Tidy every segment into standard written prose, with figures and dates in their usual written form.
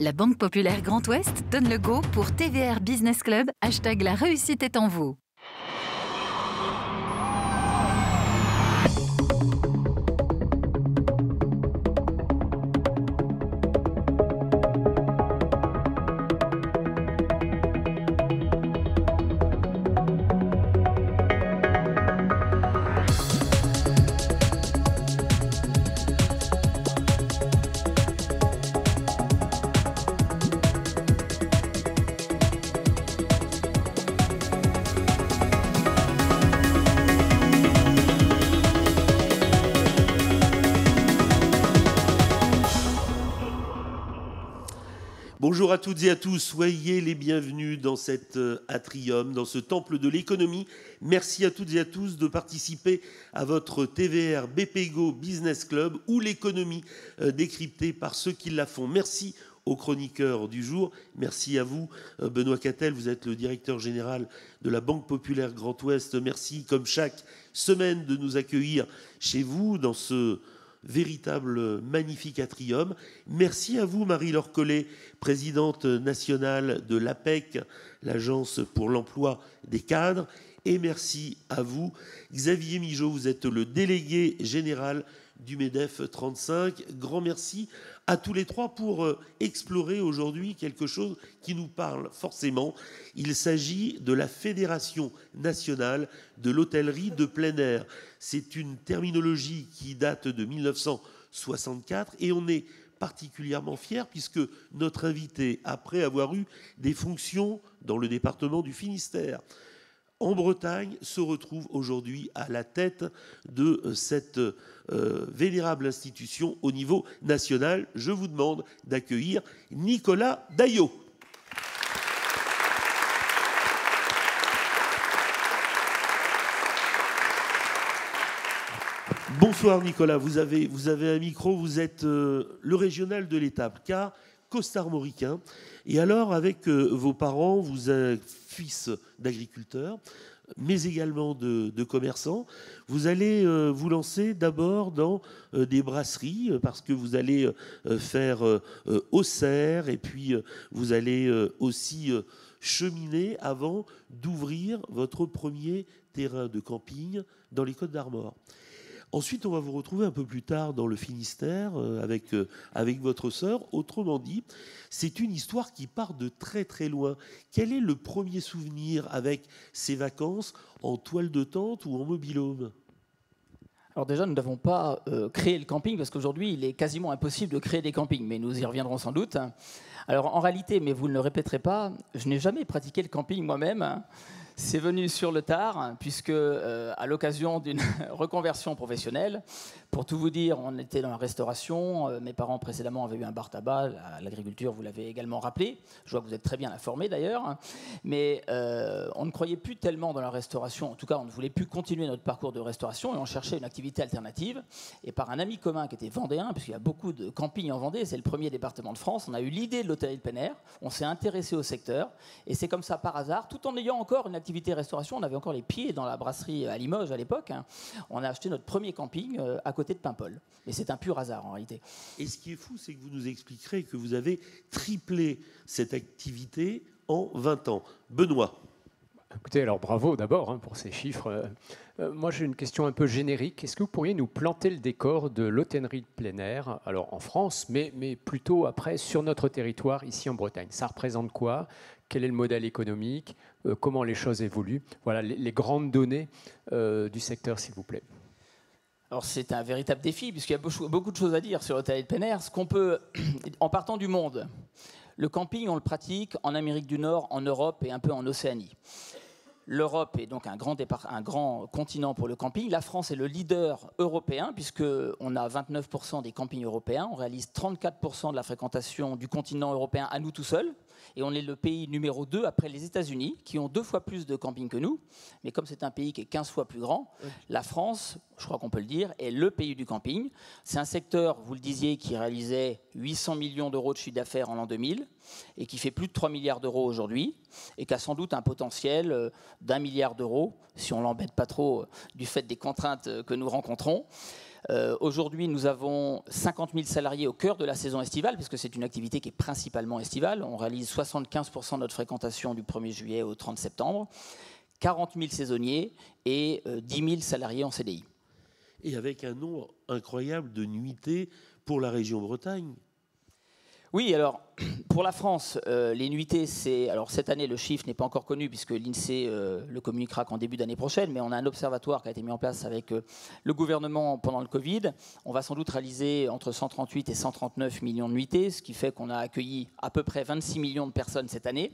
La Banque Populaire Grand Ouest donne le go pour TVR Business Club, hashtag la réussite est en vous. Bonjour à toutes et à tous, soyez les bienvenus dans cet atrium, dans ce temple de l'économie. Merci à toutes et à tous de participer à votre TVR BPGO Business Club ou l'économie décryptée par ceux qui la font. Merci aux chroniqueurs du jour. Merci à vous, Benoît Cattel, vous êtes le directeur général de la Banque Populaire Grand Ouest. Merci, comme chaque semaine, de nous accueillir chez vous dans ce véritable magnifique atrium. Merci à vous, Marie-Laure Collet, présidente nationale de l'APEC, l'Agence pour l'emploi des cadres. Et merci à vous, Xavier Migeot, vous êtes le délégué général du MEDEF 35. Grand merci à tous les trois pour explorer aujourd'hui quelque chose qui nous parle forcément. Il s'agit de la Fédération nationale de l'hôtellerie de plein air. C'est une terminologie qui date de 1964 et on est particulièrement fiers puisque notre invité, après avoir eu des fonctions dans le département du Finistère, en Bretagne, se retrouve aujourd'hui à la tête de cette vénérable institution au niveau national. Je vous demande d'accueillir Nicolas Daillot. Bonsoir Nicolas, vous avez un micro, vous êtes le régional de l'étape, car costarmoricain. Et alors, avec vos parents, vous êtes fils d'agriculteurs, mais également de commerçants. Vous allez vous lancer d'abord dans des brasseries, parce que vous allez faire Auxerre, et puis vous allez aussi cheminer avant d'ouvrir votre premier terrain de camping dans les Côtes-d'Armor. Ensuite, on va vous retrouver un peu plus tard dans le Finistère avec votre sœur. Autrement dit, c'est une histoire qui part de très très loin. Quel est le premier souvenir avec ces vacances en toile de tente ou en mobil-home ? Alors déjà, nous n'avons pas créé le camping parce qu'aujourd'hui, il est quasiment impossible de créer des campings, mais nous y reviendrons sans doute. Alors en réalité, mais vous ne le répéterez pas, je n'ai jamais pratiqué le camping moi-même. C'est venu sur le tard, puisque à l'occasion d'une reconversion professionnelle, pour tout vous dire, on était dans la restauration. Mes parents précédemment avaient eu un bar tabac, l'agriculture, vous l'avez également rappelé. Je vois que vous êtes très bien informé d'ailleurs. Mais on ne croyait plus tellement dans la restauration. En tout cas, on ne voulait plus continuer notre parcours de restauration et on cherchait une activité alternative. Et par un ami commun qui était vendéen, puisqu'il y a beaucoup de campings en Vendée, c'est le premier département de France, on a eu l'idée de l'hôtellerie de plein air. On s'est intéressé au secteur. Et c'est comme ça, par hasard, tout en ayant encore une activité restauration, on avait encore les pieds dans la brasserie à Limoges à l'époque. On a acheté notre premier camping à côté de Paimpol. Mais c'est un pur hasard en réalité. Et ce qui est fou, c'est que vous nous expliquerez que vous avez triplé cette activité en 20 ans. Benoît. Écoutez, alors bravo d'abord pour ces chiffres. Moi, j'ai une question un peu générique. Est-ce que vous pourriez nous planter le décor de l'hôtellerie de plein air, alors en France, mais plutôt après sur notre territoire, ici en Bretagne? Ça représente quoi? Quel est le modèle économique? Comment les choses évoluent? Voilà les grandes données du secteur, s'il vous plaît. Alors c'est un véritable défi, puisqu'il y a beaucoup de choses à dire sur l'hôtellerie de plein air. Ce qu'on peut, en partant du monde, le camping, on le pratique en Amérique du Nord, en Europe et un peu en Océanie. L'Europe est donc un grand continent pour le camping. La France est le leader européen, puisqu'on a 29% des campings européens. On réalise 34% de la fréquentation du continent européen à nous tout seuls. Et on est le pays numéro 2 après les États-Unis, qui ont 2 fois plus de campings que nous. Mais comme c'est un pays qui est 15 fois plus grand, la France, je crois qu'on peut le dire, est le pays du camping. C'est un secteur, vous le disiez, qui réalisait 800 millions d'euros de chiffre d'affaires en l'an 2000 et qui fait plus de 3 milliards d'euros aujourd'hui et qui a sans doute un potentiel d'1 milliard d'euros, si on ne l'embête pas trop du fait des contraintes que nous rencontrons. Aujourd'hui, nous avons 50 000 salariés au cœur de la saison estivale, puisque c'est une activité qui est principalement estivale. On réalise 75% de notre fréquentation du 1er juillet au 30 septembre, 40 000 saisonniers et 10 000 salariés en CDI. Et avec un nombre incroyable de nuitées pour la région Bretagne. Oui, alors, pour la France, les nuitées, alors cette année, le chiffre n'est pas encore connu puisque l'INSEE le communiquera qu'en début d'année prochaine, mais on a un observatoire qui a été mis en place avec le gouvernement pendant le Covid. On va sans doute réaliser entre 138 et 139 millions de nuitées, ce qui fait qu'on a accueilli à peu près 26 millions de personnes cette année.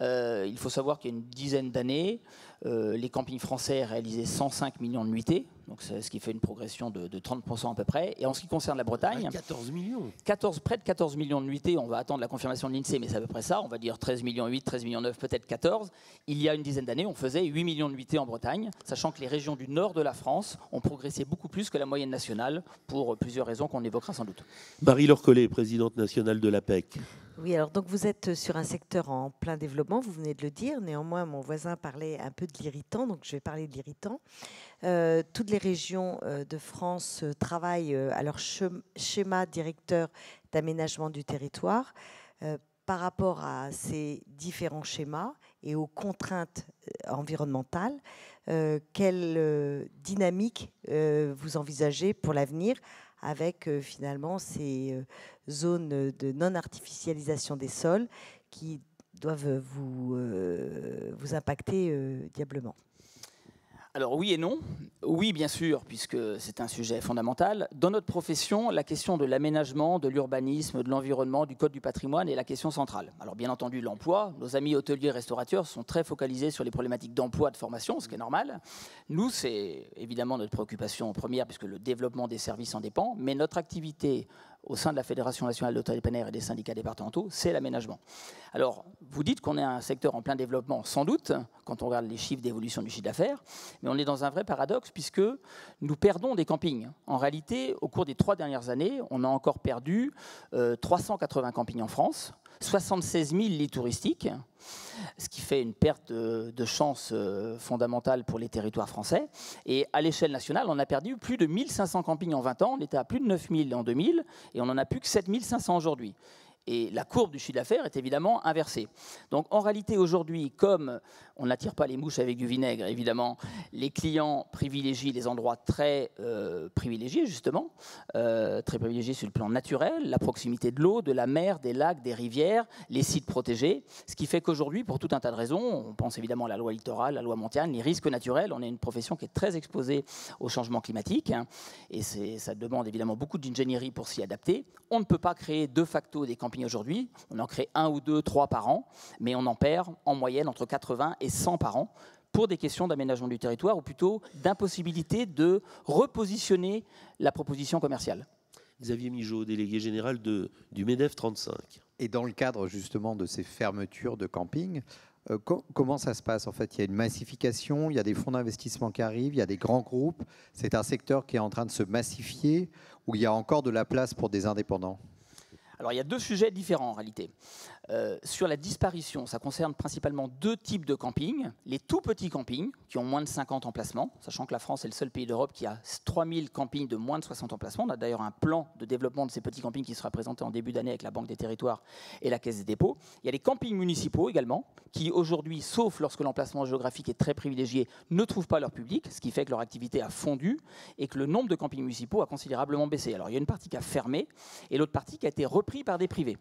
Il faut savoir qu'il y a une dizaine d'années, les campings français réalisaient 105 millions de nuitées, donc ce qui fait une progression de 30% à peu près. Et en ce qui concerne la Bretagne, 14 millions. Près de 14 millions de nuitées, on va attendre la confirmation de l'INSEE, mais c'est à peu près ça, on va dire 13 millions 8, 13 millions 9, peut-être 14. Il y a une dizaine d'années, on faisait 8 millions de nuitées en Bretagne, sachant que les régions du nord de la France ont progressé beaucoup plus que la moyenne nationale, pour plusieurs raisons qu'on évoquera sans doute. Marie-Laure Collet, présidente nationale de l'APEC. Oui, alors donc vous êtes sur un secteur en plein développement, vous venez de le dire. Néanmoins, mon voisin parlait un peu de l'irritant, donc je vais parler de l'irritant. Toutes les régions de France travaillent à leur schéma directeur d'aménagement du territoire. Par rapport à ces différents schémas et aux contraintes environnementales, quelle dynamique vous envisagez pour l'avenir avec finalement ces zones de non-artificialisation des sols qui doivent vous impacter diablement? Alors oui et non. Oui, bien sûr, puisque c'est un sujet fondamental. Dans notre profession, la question de l'aménagement, de l'urbanisme, de l'environnement, du code du patrimoine est la question centrale. Alors bien entendu, l'emploi. Nos amis hôteliers et restaurateurs sont très focalisés sur les problématiques d'emploi, de formation, ce qui est normal. Nous, c'est évidemment notre préoccupation première, puisque le développement des services en dépend. Mais notre activité au sein de la Fédération nationale d'hôtellerie plein air et des syndicats départementaux, c'est l'aménagement. Alors, vous dites qu'on est un secteur en plein développement, sans doute, quand on regarde les chiffres d'évolution du chiffre d'affaires, mais on est dans un vrai paradoxe puisque nous perdons des campings. En réalité, au cours des 3 dernières années, on a encore perdu 380 campings en France, 76 000 lits touristiques, ce qui fait une perte de chance fondamentale pour les territoires français. Et à l'échelle nationale, on a perdu plus de 1500 campings en 20 ans. On était à plus de 9000 en 2000 et on n'en a plus que 7500 aujourd'hui. Et la courbe du chiffre d'affaires est évidemment inversée. Donc en réalité aujourd'hui, comme on n'attire pas les mouches avec du vinaigre, évidemment, les clients privilégient les endroits très privilégiés, justement, très privilégiés sur le plan naturel, la proximité de l'eau, de la mer, des lacs, des rivières, les sites protégés, ce qui fait qu'aujourd'hui, pour tout un tas de raisons, on pense évidemment à la loi littorale, la loi montagne, les risques naturels, on est une profession qui est très exposée au changement climatique, hein, et ça demande évidemment beaucoup d'ingénierie pour s'y adapter. On ne peut pas créer de facto des campings aujourd'hui, on en crée 1 ou 2, 3 par an, mais on en perd en moyenne entre 80 et 100 par an pour des questions d'aménagement du territoire ou plutôt d'impossibilité de repositionner la proposition commerciale. Xavier Migeot, délégué général du MEDEF 35. Et dans le cadre justement de ces fermetures de camping, comment ça se passe? En fait, il y a une massification, il y a des fonds d'investissement qui arrivent, il y a des grands groupes. C'est un secteur qui est en train de se massifier où il y a encore de la place pour des indépendants? Alors, il y a 2 sujets différents en réalité. Sur la disparition, ça concerne principalement 2 types de campings. Les tout petits campings, qui ont moins de 50 emplacements, sachant que la France est le seul pays d'Europe qui a 3000 campings de moins de 60 emplacements. On a d'ailleurs un plan de développement de ces petits campings qui sera présenté en début d'année avec la Banque des Territoires et la Caisse des dépôts. Il y a les campings municipaux également, qui aujourd'hui, sauf lorsque l'emplacement géographique est très privilégié, ne trouvent pas leur public, ce qui fait que leur activité a fondu et que le nombre de campings municipaux a considérablement baissé. Alors il y a une partie qui a fermé et l'autre partie qui a été reprise par des privés.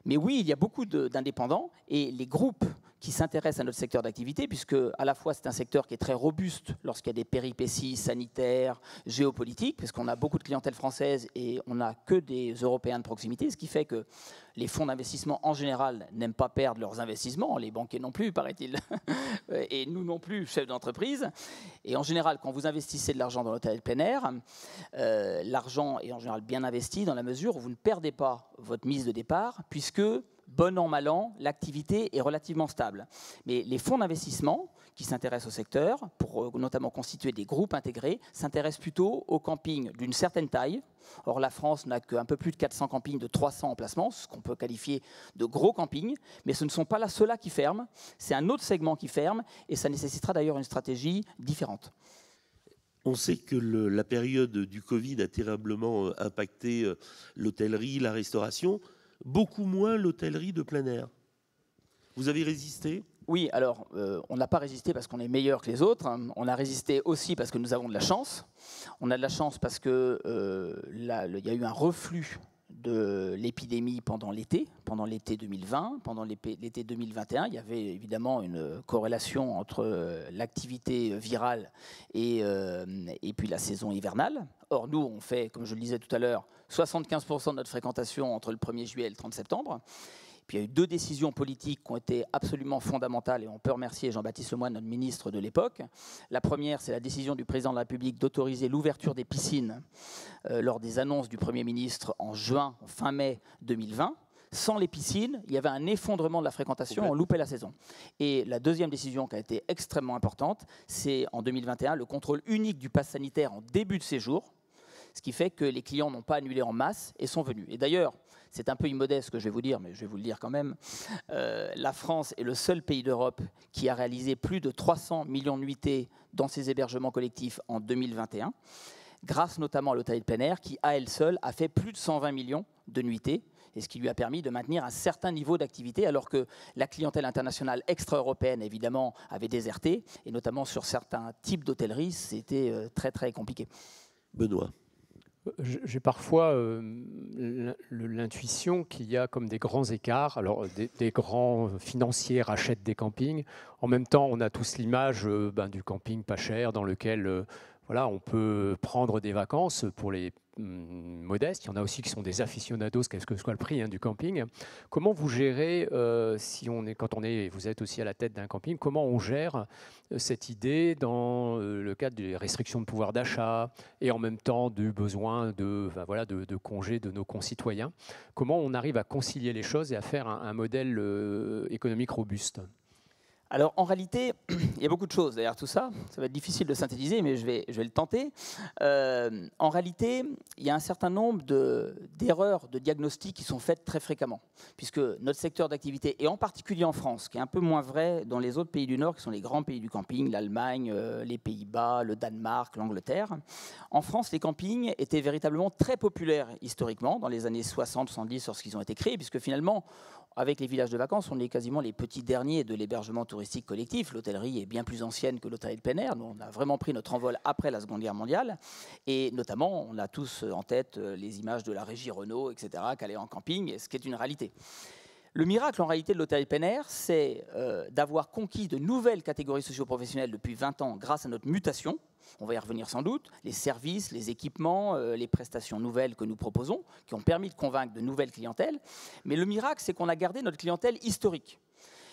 Mais oui, il y a beaucoup d'indépendants et les groupes qui s'intéressent à notre secteur d'activité, puisque à la fois c'est un secteur qui est très robuste lorsqu'il y a des péripéties sanitaires, géopolitiques, puisqu'on a beaucoup de clientèle française et on n'a que des Européens de proximité, ce qui fait que les fonds d'investissement en général n'aiment pas perdre leurs investissements, les banquiers non plus, paraît-il, et nous non plus, chefs d'entreprise. Et en général, quand vous investissez de l'argent dans l'hôtellerie plein air, l'argent est en général bien investi dans la mesure où vous ne perdez pas votre mise de départ, puisque bon an, mal an, l'activité est relativement stable. Mais les fonds d'investissement qui s'intéressent au secteur, pour notamment constituer des groupes intégrés, s'intéressent plutôt aux campings d'une certaine taille. Or, la France n'a qu'un peu plus de 400 campings de 300 emplacements, ce qu'on peut qualifier de gros campings, mais ce ne sont pas ceux-là qui ferment, c'est un autre segment qui ferme, et ça nécessitera d'ailleurs une stratégie différente. On sait que la période du Covid a terriblement impacté l'hôtellerie, la restauration, beaucoup moins l'hôtellerie de plein air. Vous avez résisté ? Oui, alors on n'a pas résisté parce qu'on est meilleur que les autres. On a résisté aussi parce que nous avons de la chance. On a de la chance parce qu'il y a eu un reflux de l'épidémie pendant l'été 2020, pendant l'été 2021. Il y avait évidemment une corrélation entre l'activité virale et puis la saison hivernale. Or, nous, on fait, comme je le disais tout à l'heure, 75% de notre fréquentation entre le 1er juillet et le 30 septembre. Puis il y a eu 2 décisions politiques qui ont été absolument fondamentales et on peut remercier Jean-Baptiste Lemoyne, notre ministre de l'époque. La première, c'est la décision du président de la République d'autoriser l'ouverture des piscines lors des annonces du Premier ministre en fin mai 2020. Sans les piscines, il y avait un effondrement de la fréquentation, on loupait la saison. Et la deuxième décision qui a été extrêmement importante, c'est en 2021 le contrôle unique du pass sanitaire en début de séjour, ce qui fait que les clients n'ont pas annulé en masse et sont venus. Et d'ailleurs, c'est un peu immodeste ce que je vais vous dire, mais je vais vous le dire quand même, la France est le seul pays d'Europe qui a réalisé plus de 300 millions de nuitées dans ses hébergements collectifs en 2021, grâce notamment à l'hôtellerie de plein air qui, à elle seule, a fait plus de 120 millions de nuitées, et ce qui lui a permis de maintenir un certain niveau d'activité, alors que la clientèle internationale extra-européenne, évidemment, avait déserté, et notamment sur certains types d'hôtellerie, c'était très très compliqué. Benoît. J'ai parfois l'intuition qu'il y a comme des grands écarts. Alors, des grands financiers rachètent des campings. En même temps, on a tous l'image du camping pas cher dans lequel on peut prendre des vacances pour les modestes. Il y en a aussi qui sont des aficionados, quel que soit le prix du camping. Comment vous gérez, vous êtes aussi à la tête d'un camping, comment on gère cette idée dans le cadre des restrictions de pouvoir d'achat et en même temps du besoin de congés de nos concitoyens? Comment on arrive à concilier les choses et à faire un modèle économique robuste? Alors, en réalité, il y a beaucoup de choses derrière tout ça. Ça va être difficile de synthétiser, mais je vais le tenter. En réalité, il y a un certain nombre d'erreurs de diagnostic qui sont faites très fréquemment, puisque notre secteur d'activité, et en particulier en France, qui est un peu moins vrai dans les autres pays du Nord, qui sont les grands pays du camping, l'Allemagne, les Pays-Bas, le Danemark, l'Angleterre. En France, les campings étaient véritablement très populaires historiquement, dans les années 60-70, lorsqu'ils ont été créés, puisque finalement, avec les villages de vacances, on est quasiment les petits derniers de l'hébergement touristique collectif. L'hôtellerie est bien plus ancienne que l'hôtellerie de plein air. Nous, on a vraiment pris notre envol après la Seconde Guerre mondiale. Et notamment, on a tous en tête les images de la régie Renault, etc., qui allaient en camping, ce qui est une réalité. Le miracle, en réalité, de l'hôtellerie de plein air, c'est d'avoir conquis de nouvelles catégories socio-professionnelles depuis 20 ans grâce à notre mutation. On va y revenir sans doute. Les services, les équipements, les prestations nouvelles que nous proposons, qui ont permis de convaincre de nouvelles clientèles. Mais le miracle, c'est qu'on a gardé notre clientèle historique.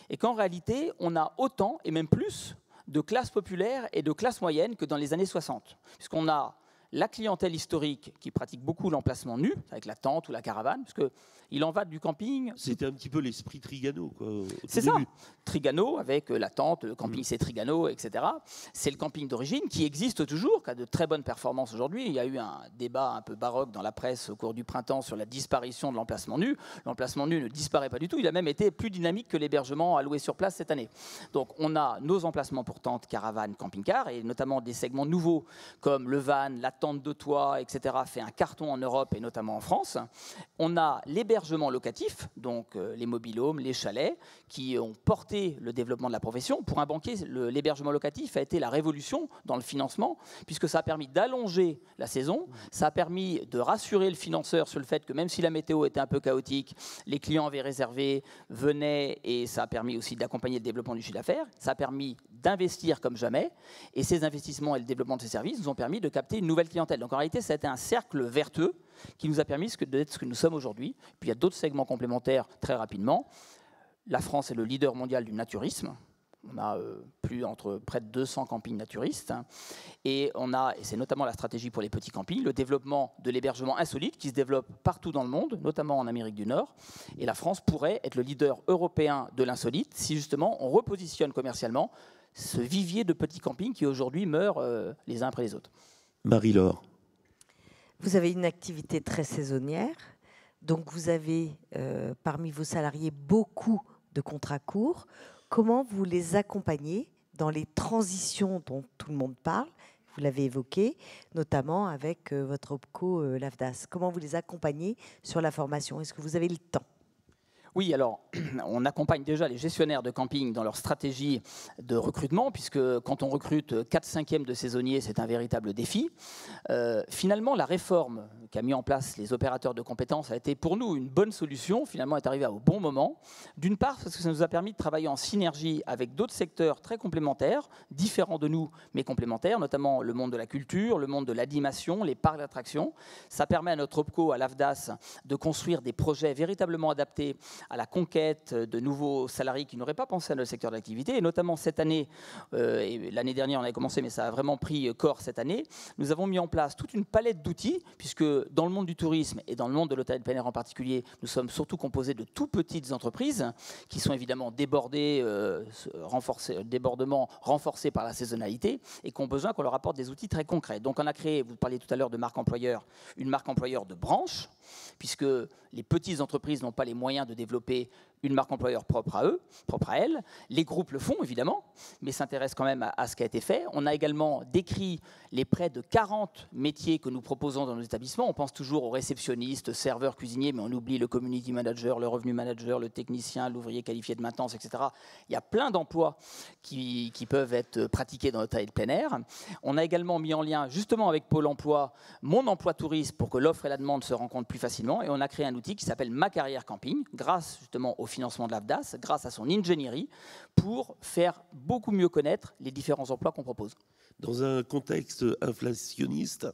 Et qu'en réalité, on a autant, et même plus, de classes populaires et de classes moyennes que dans les années 60. Puisqu'on a la clientèle historique qui pratique beaucoup l'emplacement nu, avec la tente ou la caravane, parce qu'il en va du camping. C'était un petit peu l'esprit Trigano, quoi. C'est ça, Trigano, avec la tente, le camping c'est Trigano, etc. C'est le camping d'origine qui existe toujours, qui a de très bonnes performances aujourd'hui. Il y a eu un débat un peu baroque dans la presse au cours du printemps sur la disparition de l'emplacement nu. L'emplacement nu ne disparaît pas du tout, il a même été plus dynamique que l'hébergement alloué sur place cette année. Donc on a nos emplacements pour tentes, caravanes, camping-cars, et notamment des segments nouveaux comme le van, la tente de toit, etc., fait un carton en Europe et notamment en France. On a l'hébergement locatif, donc les mobil-homes, les chalets, qui ont porté le développement de la profession. Pour un banquier, l'hébergement locatif a été la révolution dans le financement, puisque ça a permis d'allonger la saison, ça a permis de rassurer le financeur sur le fait que même si la météo était un peu chaotique, les clients avaient réservé, venaient, et ça a permis aussi d'accompagner le développement du chiffre d'affaires. Ça a permis d'investir comme jamais, et ces investissements et le développement de ces services nous ont permis de capter une nouvelle clientèle. Donc en réalité, ça a été un cercle vertueux qui nous a permis d'être ce que nous sommes aujourd'hui. Puis il y a d'autres segments complémentaires très rapidement. La France est le leader mondial du naturisme. On a près de 200 campings naturistes. Et c'est notamment la stratégie pour les petits campings, le développement de l'hébergement insolite qui se développe partout dans le monde, notamment en Amérique du Nord. Et la France pourrait être le leader européen de l'insolite si justement on repositionne commercialement ce vivier de petits campings qui aujourd'hui meurent les uns après les autres. Marie-Laure. Vous avez une activité très saisonnière, donc vous avez parmi vos salariés beaucoup de contrats courts. Comment vous les accompagnez dans les transitions dont tout le monde parle? vous l'avez évoqué, notamment avec votre OPCO l'AFDAS. Comment vous les accompagnez sur la formation? Est-ce que vous avez le temps? Oui, alors on accompagne déjà les gestionnaires de camping dans leur stratégie de recrutement, puisque quand on recrute 4/5 de saisonniers, c'est un véritable défi. Finalement, la réforme qu'a mis en place les opérateurs de compétences a été pour nous une bonne solution, finalement est arrivée au bon moment. D'une part, parce que ça nous a permis de travailler en synergie avec d'autres secteurs très complémentaires, différents de nous, mais complémentaires, notamment le monde de la culture, le monde de l'animation, les parcs d'attractions. Ça permet à notre OPCO, à l'AFDAS, de construire des projets véritablement adaptés à la conquête de nouveaux salariés qui n'auraient pas pensé à notre secteur d'activité. Et notamment cette année, et l'année dernière on avait commencé, mais ça a vraiment pris corps cette année, nous avons mis en place toute une palette d'outils, puisque dans le monde du tourisme et dans le monde de l'hôtel de plein air en particulier, nous sommes surtout composés de tout petites entreprises qui sont évidemment débordées, débordements renforcés par la saisonnalité et qui ont besoin qu'on leur apporte des outils très concrets. Donc on a créé, vous parliez tout à l'heure de marque employeur, une marque employeur de branche, puisque les petites entreprises n'ont pas les moyens de développer une marque employeur propre à eux, propre à elles. Les groupes le font, évidemment, mais s'intéressent quand même à ce qui a été fait. On a également décrit les près de 40 métiers que nous proposons dans nos établissements. On pense toujours aux réceptionnistes, serveurs, cuisiniers, mais on oublie le community manager, le revenu manager, le technicien, l'ouvrier qualifié de maintenance, etc. Il y a plein d'emplois qui peuvent être pratiqués dans l'hôtel de plein air. On a également mis en lien, justement avec Pôle emploi, Mon emploi tourisme, pour que l'offre et la demande se rencontrent plus facilement. Et on a créé un outil qui s'appelle Ma carrière camping, grâce justement au financement de l'AFDAS, grâce à son ingénierie, pour faire beaucoup mieux connaître les différents emplois qu'on propose. Dans un contexte inflationniste,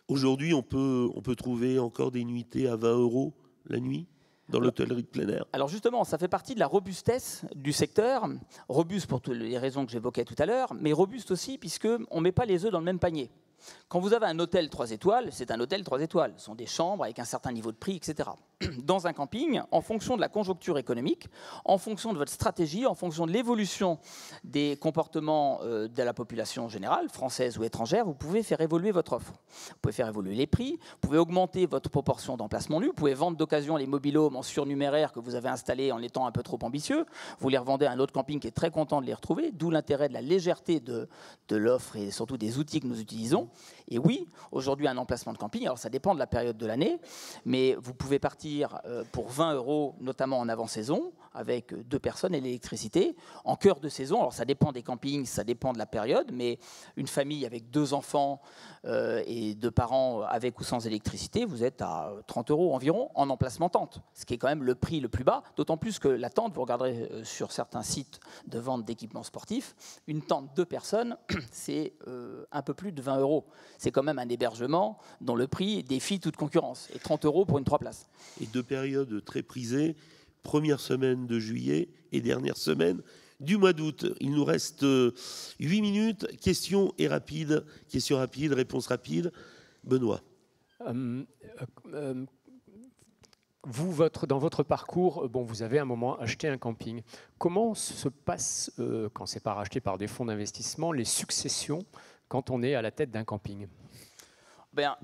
aujourd'hui, on peut trouver encore des nuitées à 20 € la nuit dans l'hôtellerie de plein air. Alors justement, ça fait partie de la robustesse du secteur, robuste pour toutes les raisons que j'évoquais tout à l'heure, mais robuste aussi puisqu'on ne met pas les œufs dans le même panier. Quand vous avez un hôtel 3 étoiles, c'est un hôtel 3 étoiles. Ce sont des chambres avec un certain niveau de prix, etc. Dans un camping, en fonction de la conjoncture économique, en fonction de votre stratégie, en fonction de l'évolution des comportements de la population générale, française ou étrangère, vous pouvez faire évoluer votre offre. Vous pouvez faire évoluer les prix, vous pouvez augmenter votre proportion d'emplacements nus, vous pouvez vendre d'occasion les mobil-homes en surnuméraire que vous avez installés en étant un peu trop ambitieux. Vous les revendez à un autre camping qui est très content de les retrouver, d'où l'intérêt de la légèreté de l'offre et surtout des outils que nous utilisons. Et oui, aujourd'hui, un emplacement de camping, alors ça dépend de la période de l'année, mais vous pouvez partir pour 20 €, notamment en avant-saison, avec 2 personnes et l'électricité. En cœur de saison, alors ça dépend des campings, ça dépend de la période, mais une famille avec 2 enfants et 2 parents avec ou sans électricité, vous êtes à 30 € environ en emplacement tente, ce qui est quand même le prix le plus bas, d'autant plus que la tente, vous regarderez sur certains sites de vente d'équipements sportifs, une tente 2 personnes, c'est un peu plus de 20 €. C'est quand même un hébergement dont le prix défie toute concurrence, et 30 € pour une 3 places. Et 2 périodes très prisées, première semaine de juillet et dernière semaine du mois d'août. Il nous reste 8 minutes. Questions rapides, réponses rapides. Benoît. Dans votre parcours, vous avez à un moment acheté un camping. Comment se passe, quand ce n'est pas racheté par des fonds d'investissement, les successions quand on est à la tête d'un camping?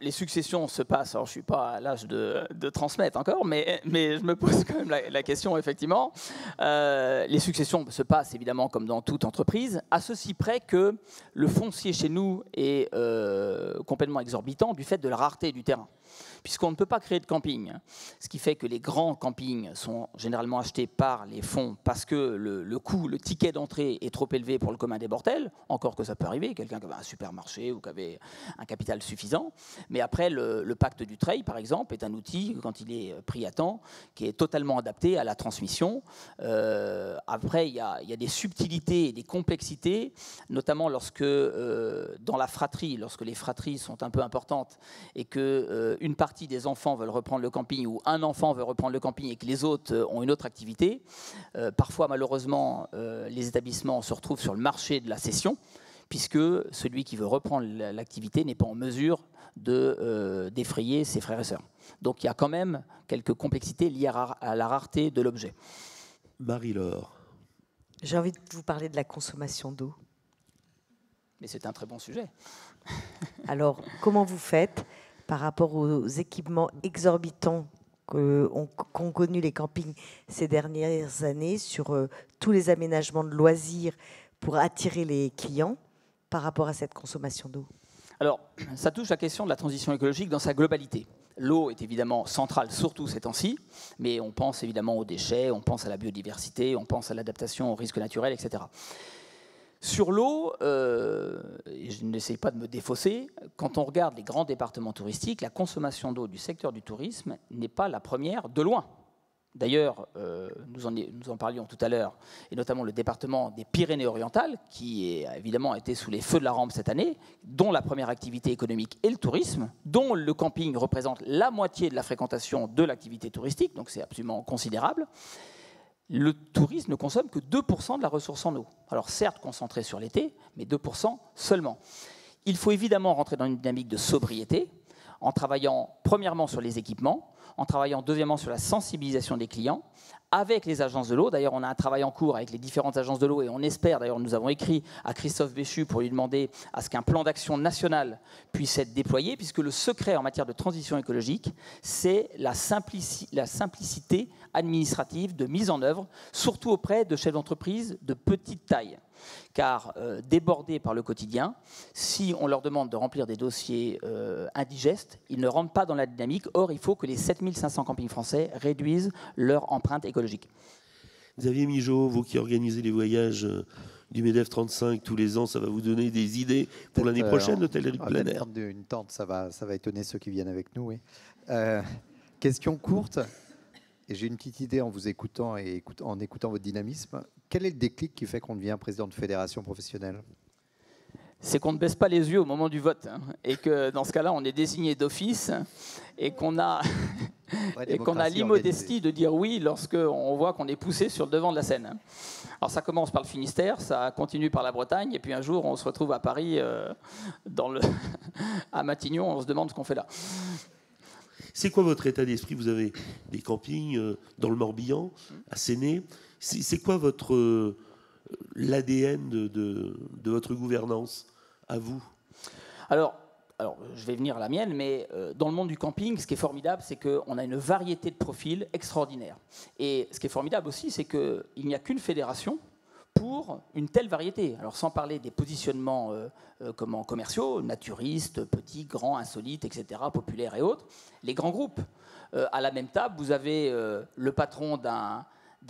Les successions se passent, alors je ne suis pas à l'âge de transmettre encore, mais je me pose quand même la question, effectivement. Les successions se passent évidemment comme dans toute entreprise, à ceci près que le foncier chez nous est complètement exorbitant du fait de la rareté du terrain, puisqu'on ne peut pas créer de camping. Ce qui fait que les grands campings sont généralement achetés par les fonds parce que le coût, le ticket d'entrée est trop élevé pour le commun des mortels, encore que ça peut arriver, quelqu'un qui avait un supermarché ou qui avait un capital suffisant. Mais après, le pacte du Treil, par exemple, est un outil, quand il est pris à temps, qui est totalement adapté à la transmission. Après, il y a des subtilités et des complexités, notamment lorsque, dans la fratrie, lorsque les fratries sont un peu importantes et qu'une partie des enfants veulent reprendre le camping ou un enfant veut reprendre le camping et que les autres ont une autre activité. Parfois, malheureusement, les établissements se retrouvent sur le marché de la cession, puisque celui qui veut reprendre l'activité n'est pas en mesure d'effrayer ses frères et sœurs. Donc il y a quand même quelques complexités liées à la rareté de l'objet. Marie-Laure. J'ai envie de vous parler de la consommation d'eau. Mais c'est un très bon sujet. Alors, comment vous faites par rapport aux équipements exorbitants qu'ont connu les campings ces dernières années sur tous les aménagements de loisirs pour attirer les clients? par rapport à cette consommation d'eau? Alors, ça touche la question de la transition écologique dans sa globalité. L'eau est évidemment centrale, surtout ces temps-ci, mais on pense évidemment aux déchets, on pense à la biodiversité, on pense à l'adaptation aux risques naturels, etc. Sur l'eau, et je n'essaye pas de me défausser, quand on regarde les grands départements touristiques, la consommation d'eau du secteur du tourisme n'est pas la première de loin. D'ailleurs, nous en parlions tout à l'heure, et notamment le département des Pyrénées-Orientales, qui a évidemment été sous les feux de la rampe cette année, dont la première activité économique est le tourisme, dont le camping représente la moitié de la fréquentation de l'activité touristique, donc c'est absolument considérable. Le tourisme ne consomme que 2% de la ressource en eau. Alors certes concentré sur l'été, mais 2% seulement. Il faut évidemment rentrer dans une dynamique de sobriété, en travaillant premièrement sur les équipements, en travaillant deuxièmement sur la sensibilisation des clients, avec les agences de l'eau. D'ailleurs, on a un travail en cours avec les différentes agences de l'eau et on espère, d'ailleurs, nous avons écrit à Christophe Béchu pour lui demander à ce qu'un plan d'action national puisse être déployé, puisque le secret en matière de transition écologique, c'est la simplicité administrative de mise en œuvre, surtout auprès de chefs d'entreprise de petite taille. Car débordés par le quotidien, si on leur demande de remplir des dossiers indigestes, ils ne rentrent pas dans la dynamique. Or, il faut que les 7500 campings français réduisent leur empreinte écologique. Xavier Migeot, vous qui organisez les voyages du MEDEF 35 tous les ans, ça va vous donner des idées pour l'année prochaine, l'hôtellerie plein air? Une tente, ça va étonner ceux qui viennent avec nous. Oui. Question courte. Et j'ai une petite idée en vous écoutant et en écoutant votre dynamisme. Quel est le déclic qui fait qu'on devient président de fédération professionnelle? C'est qu'on ne baisse pas les yeux au moment du vote, hein, et que dans ce cas-là, on est désigné d'office et qu'on a, l'immodestie de dire oui lorsqu'on voit qu'on est poussé sur le devant de la scène. Alors ça commence par le Finistère, ça continue par la Bretagne, et puis un jour, on se retrouve à Paris, à Matignon, on se demande ce qu'on fait là. C'est quoi votre état d'esprit? Vous avez des campings dans le Morbihan, à Séné. C'est quoi l'ADN de votre gouvernance, à vous? Alors, je vais venir à la mienne, mais dans le monde du camping, ce qui est formidable, c'est qu'on a une variété de profils extraordinaire. Et ce qui est formidable aussi, c'est qu'il n'y a qu'une fédération pour une telle variété. Alors sans parler des positionnements commerciaux, naturistes, petits, grands, insolites, etc., populaires et autres, les grands groupes. À la même table, vous avez le patron d'un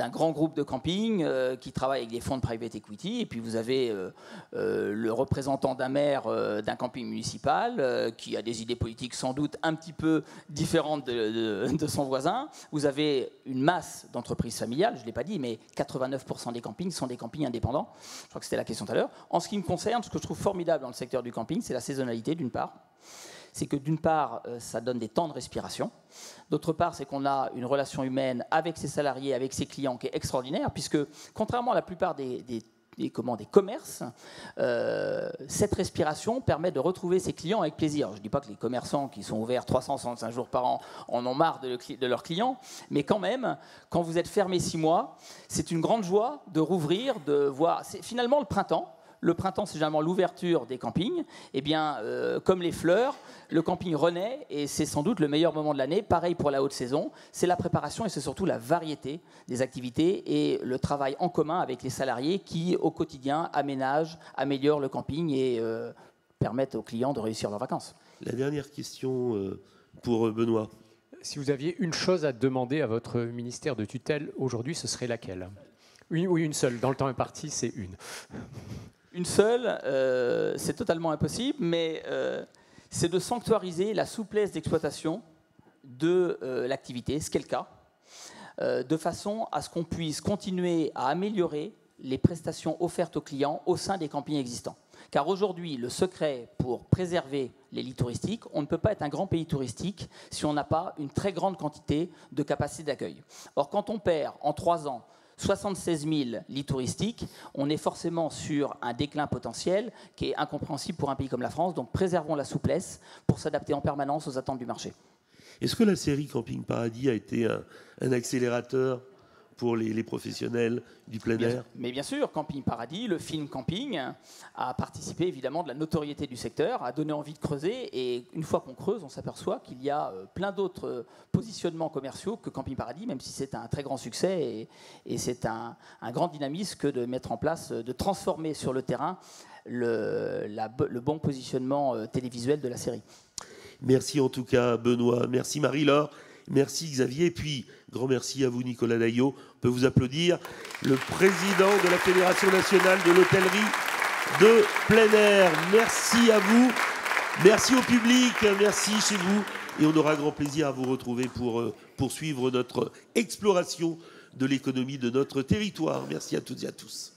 grand groupe de camping qui travaille avec des fonds de private equity, et puis vous avez le représentant d'un maire d'un camping municipal qui a des idées politiques sans doute un petit peu différentes de son voisin. Vous avez une masse d'entreprises familiales, je ne l'ai pas dit, mais 89% des campings sont des campings indépendants. Je crois que c'était la question tout à l'heure. En ce qui me concerne, ce que je trouve formidable dans le secteur du camping, c'est la saisonnalité d'une part. C'est que d'une part, ça donne des temps de respiration. D'autre part, c'est qu'on a une relation humaine avec ses salariés, avec ses clients qui est extraordinaire, puisque contrairement à la plupart des commerces, cette respiration permet de retrouver ses clients avec plaisir. Je ne dis pas que les commerçants qui sont ouverts 365 jours par an en ont marre de leurs clients, mais quand même, quand vous êtes fermé 6 mois, c'est une grande joie de rouvrir, de voir. C'est finalement le printemps. Le printemps, c'est généralement l'ouverture des campings. Eh bien, comme les fleurs, le camping renaît et c'est sans doute le meilleur moment de l'année. Pareil pour la haute saison, c'est la préparation et c'est surtout la variété des activités et le travail en commun avec les salariés qui, au quotidien, aménagent, améliorent le camping et permettent aux clients de réussir leurs vacances. La dernière question pour Benoît. Si vous aviez une chose à demander à votre ministère de tutelle aujourd'hui, ce serait laquelle? Oui, une seule. Dans le temps imparti, c'est une. Une seule, c'est totalement impossible, mais c'est de sanctuariser la souplesse d'exploitation de l'activité, ce qui est le cas, de façon à ce qu'on puisse continuer à améliorer les prestations offertes aux clients au sein des campings existants. Car aujourd'hui, le secret pour préserver les lits touristiques, on ne peut pas être un grand pays touristique si on n'a pas une très grande quantité de capacité d'accueil. Or, quand on perd en 3 ans 76 000 lits touristiques, on est forcément sur un déclin potentiel qui est incompréhensible pour un pays comme la France. Donc préservons la souplesse pour s'adapter en permanence aux attentes du marché. Est-ce que la série Camping Paradis a été un accélérateur pour les professionnels du plein air. Mais bien sûr, Camping Paradis, le film Camping, a participé évidemment de la notoriété du secteur, a donné envie de creuser. Et une fois qu'on creuse, on s'aperçoit qu'il y a plein d'autres positionnements commerciaux que Camping Paradis, même si c'est un très grand succès et c'est un grand dynamisme que de mettre en place, de transformer sur le terrain le bon positionnement télévisuel de la série. Merci en tout cas Benoît, merci Marie-Laure, merci Xavier, et puis grand merci à vous Nicolas Daillot. On peut vous applaudir, le président de la Fédération nationale de l'hôtellerie de plein air. Merci à vous, merci au public, merci chez vous, et on aura grand plaisir à vous retrouver pour poursuivre notre exploration de l'économie de notre territoire. Merci à toutes et à tous.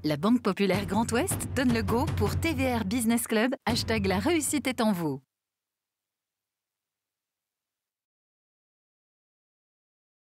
La Banque Populaire Grand Ouest donne le go pour TVR Business Club, #la réussite est en vous.